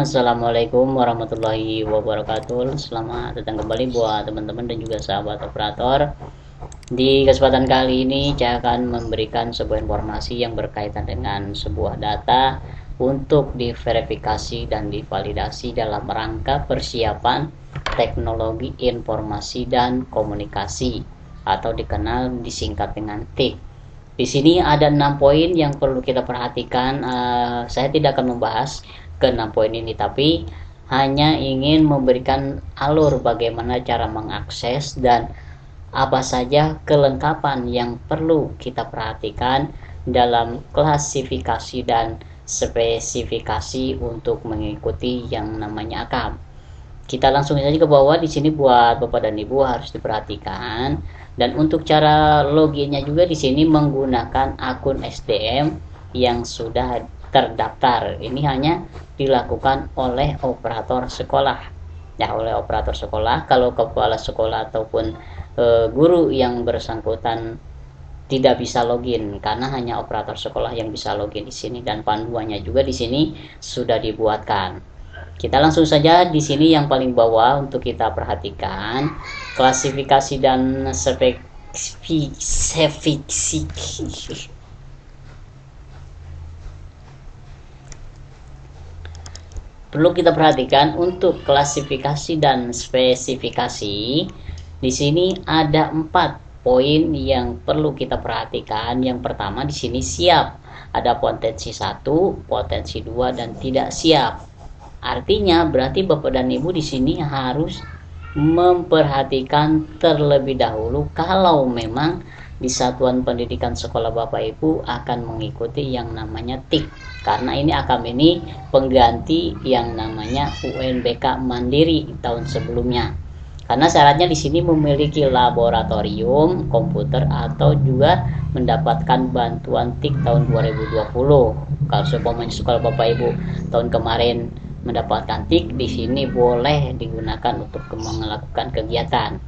Assalamualaikum warahmatullahi wabarakatuh. Selamat datang kembali buat teman-teman dan juga sahabat operator. Di kesempatan kali ini saya akan memberikan sebuah informasi yang berkaitan dengan sebuah data untuk diverifikasi dan divalidasi dalam rangka persiapan teknologi informasi dan komunikasi atau dikenal disingkat dengan TIK. Di sini ada 6 poin yang perlu kita perhatikan. Saya tidak akan membahas ke 6 poin ini, tapi hanya ingin memberikan alur bagaimana cara mengakses dan apa saja kelengkapan yang perlu kita perhatikan dalam klasifikasi dan spesifikasi untuk mengikuti yang namanya AKAM. Kita langsung saja ke bawah. Di sini buat Bapak dan Ibu harus diperhatikan. Dan untuk cara loginnya juga di sini menggunakan akun SDM yang sudah terdaftar. Ini hanya dilakukan oleh operator sekolah. Ya, oleh operator sekolah. Kalau kepala sekolah ataupun guru yang bersangkutan tidak bisa login, karena hanya operator sekolah yang bisa login di sini, dan panduannya juga di sini sudah dibuatkan. Kita langsung saja di sini yang paling bawah untuk kita perhatikan klasifikasi dan spesifikasi. Perlu kita perhatikan untuk klasifikasi dan spesifikasi. Di sini ada 4 poin yang perlu kita perhatikan. Yang pertama di sini siap. Ada potensi 1, potensi 2 dan tidak siap. Artinya berarti Bapak dan Ibu di sini harus memperhatikan terlebih dahulu kalau memang di satuan pendidikan sekolah Bapak Ibu akan mengikuti yang namanya TIK. Karena ini AKAM ini pengganti yang namanya UNBK Mandiri tahun sebelumnya. Karena syaratnya di sini memiliki laboratorium komputer atau juga mendapatkan bantuan TIK tahun 2020. Kalau seumpamanya sekolah Bapak Ibu tahun kemarin mendapatkan TIK, di sini boleh digunakan untuk melakukan kegiatan.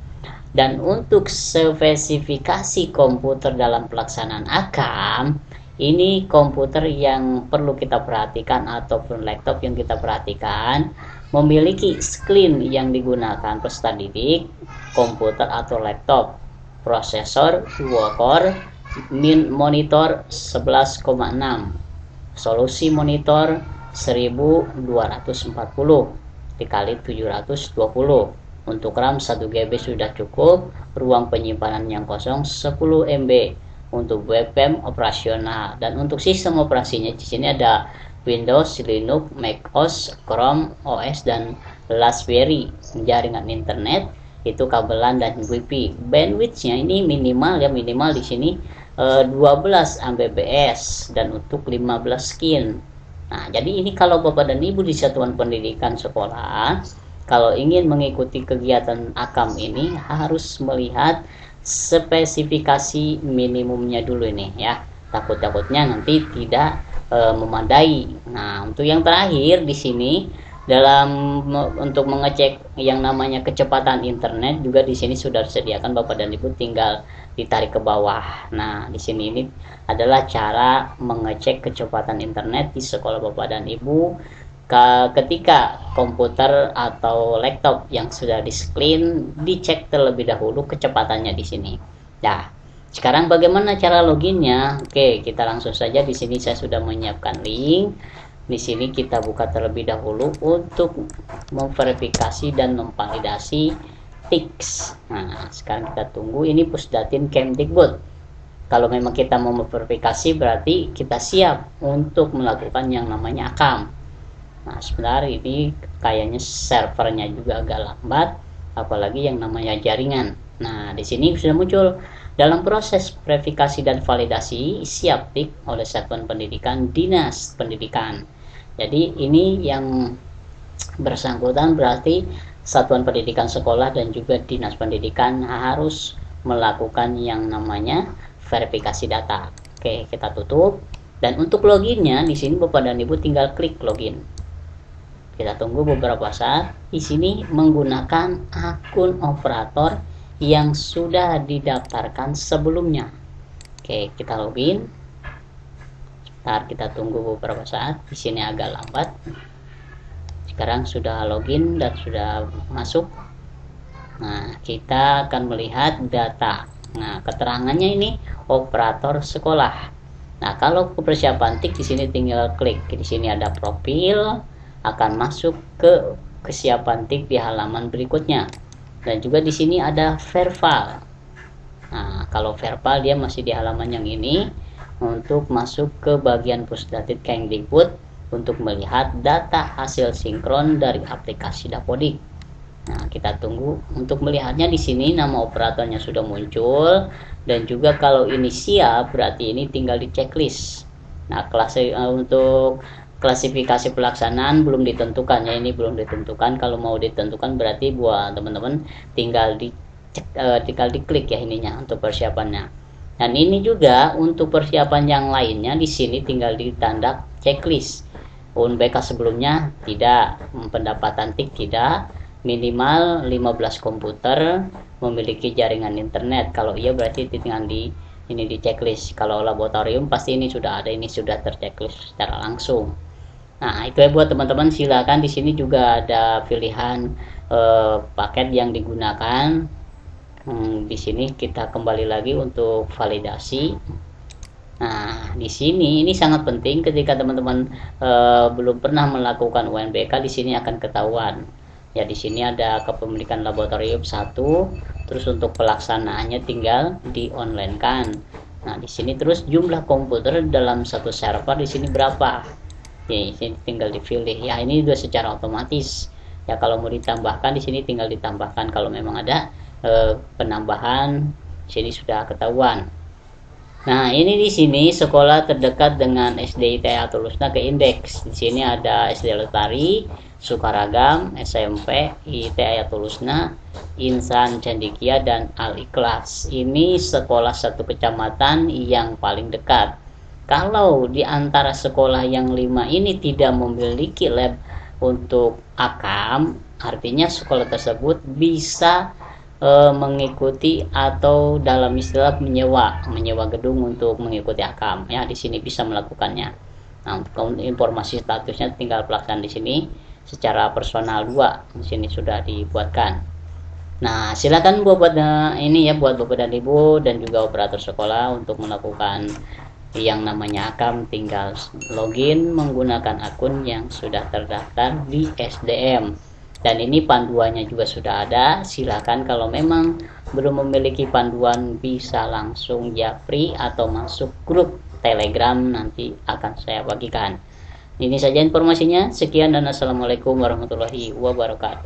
Dan untuk spesifikasi komputer dalam pelaksanaan AKAM, ini komputer yang perlu kita perhatikan ataupun laptop yang kita perhatikan memiliki screen yang digunakan peserta didik, komputer atau laptop, prosesor 2 core, monitor 11,6, solusi monitor 1240 dikali 720. Untuk RAM 1 GB sudah cukup. Ruang penyimpanan yang kosong 10 MB. Untuk webcam operasional. Dan untuk sistem operasinya di sini ada Windows, Linux, macOS, Chrome OS dan Raspberry. Jaringan internet itu kabelan dan WiFi. Bandwidthnya ini minimal di sini 12 Mbps dan untuk 15 skin. Nah, jadi ini kalau Bapak dan Ibu di satuan pendidikan sekolah, kalau ingin mengikuti kegiatan AKAM ini harus melihat spesifikasi minimumnya dulu ini ya. Takut-takutnya nanti tidak memadai. Nah, untuk yang terakhir di sini untuk mengecek yang namanya kecepatan internet juga di sini sudah disediakan Bapak dan Ibu, tinggal ditarik ke bawah. Nah, di sini ini adalah cara mengecek kecepatan internet di sekolah Bapak dan Ibu ketika komputer atau laptop yang sudah di screen dicek terlebih dahulu kecepatannya di sini. Nah, sekarang bagaimana cara loginnya? Oke, kita langsung saja. Di sini saya sudah menyiapkan link. Di sini kita buka terlebih dahulu untuk memverifikasi dan memvalidasi TIK. Nah, sekarang kita tunggu ini Pusdatin Kemdikbud. Kalau memang kita mau memverifikasi berarti kita siap untuk melakukan yang namanya AKAM. Nah, sebentar, ini kayaknya servernya juga agak lambat, apalagi yang namanya jaringan. Nah, di sini sudah muncul dalam proses verifikasi dan validasi siap TIK oleh Satuan Pendidikan Dinas Pendidikan. Jadi ini yang bersangkutan berarti Satuan Pendidikan Sekolah dan juga Dinas Pendidikan harus melakukan yang namanya verifikasi data. Oke, kita tutup. Dan untuk loginnya di sini Bapak dan Ibu tinggal klik login. Kita tunggu beberapa saat. Di sini menggunakan akun operator yang sudah didaftarkan sebelumnya. Oke, kita login. Ntar kita tunggu beberapa saat. Di sini agak lambat. sekarang sudah login dan sudah masuk. Nah, kita akan melihat data. Nah, keterangannya ini operator sekolah. Nah, kalau persiapan TIK di sini tinggal klik. Di sini ada profil, akan masuk ke kesiapan TIK di halaman berikutnya. Dan juga di sini ada verbal. Nah, kalau verbal dia masih di halaman yang ini untuk masuk ke bagian Pusdatit Kemdikbud untuk melihat data hasil sinkron dari aplikasi Dapodik. Nah, kita tunggu untuk melihatnya. Di sini nama operatornya sudah muncul dan juga kalau ini siap berarti ini tinggal di checklist. Nah, untuk klasifikasi pelaksanaan belum ditentukan ya, ini belum ditentukan. Kalau mau ditentukan berarti buat teman-teman tinggal diklik ya ininya untuk persiapannya. Dan ini juga untuk persiapan yang lainnya di sini tinggal ditanda checklist. UNBK sebelumnya tidak, pendapatan TIK tidak, minimal 15 komputer, memiliki jaringan internet. Kalau iya berarti tinggal di checklist. Kalau laboratorium pasti ini sudah ada, ini sudah terchecklist secara langsung. Nah, itu ya buat teman-teman, silakan di sini juga ada pilihan paket yang digunakan. Di sini kita kembali lagi untuk validasi. Nah, di sini ini sangat penting ketika teman-teman belum pernah melakukan UNBK, di sini akan ketahuan. Ya, di sini ada kepemilikan laboratorium 1, terus untuk pelaksanaannya tinggal di online kan. Nah, di sini terus jumlah komputer dalam satu server di sini berapa. Ya, ini tinggal dipilih. Ya, ini sudah secara otomatis. Ya, kalau mau ditambahkan di sini tinggal ditambahkan. Kalau memang ada penambahan, sini sudah ketahuan. Nah, ini di sini sekolah terdekat dengan SD ITH Tulusna ke indeks. Di sini ada SD Lestari, Sukaragam, SMP ITH Tulusna, Insan Cendikia, dan Al Ikhlas. Ini sekolah satu kecamatan yang paling dekat. Kalau di antara sekolah yang 5 ini tidak memiliki lab untuk AKAM, artinya sekolah tersebut bisa mengikuti atau dalam istilah menyewa gedung untuk mengikuti AKAM. Ya, di sini bisa melakukannya. Nah, untuk informasi statusnya tinggal pelaksanaan di sini secara personal 2 di sini sudah dibuatkan. Nah, silakan buat ini ya buat Bapak dan Ibu dan juga operator sekolah untuk melakukan yang namanya AKAM, tinggal login menggunakan akun yang sudah terdaftar di SDM. Dan ini panduannya juga sudah ada. Silakan kalau memang belum memiliki panduan bisa langsung japri atau masuk grup Telegram, nanti akan saya bagikan. Ini saja informasinya. Sekian dan assalamualaikum warahmatullahi wabarakatuh.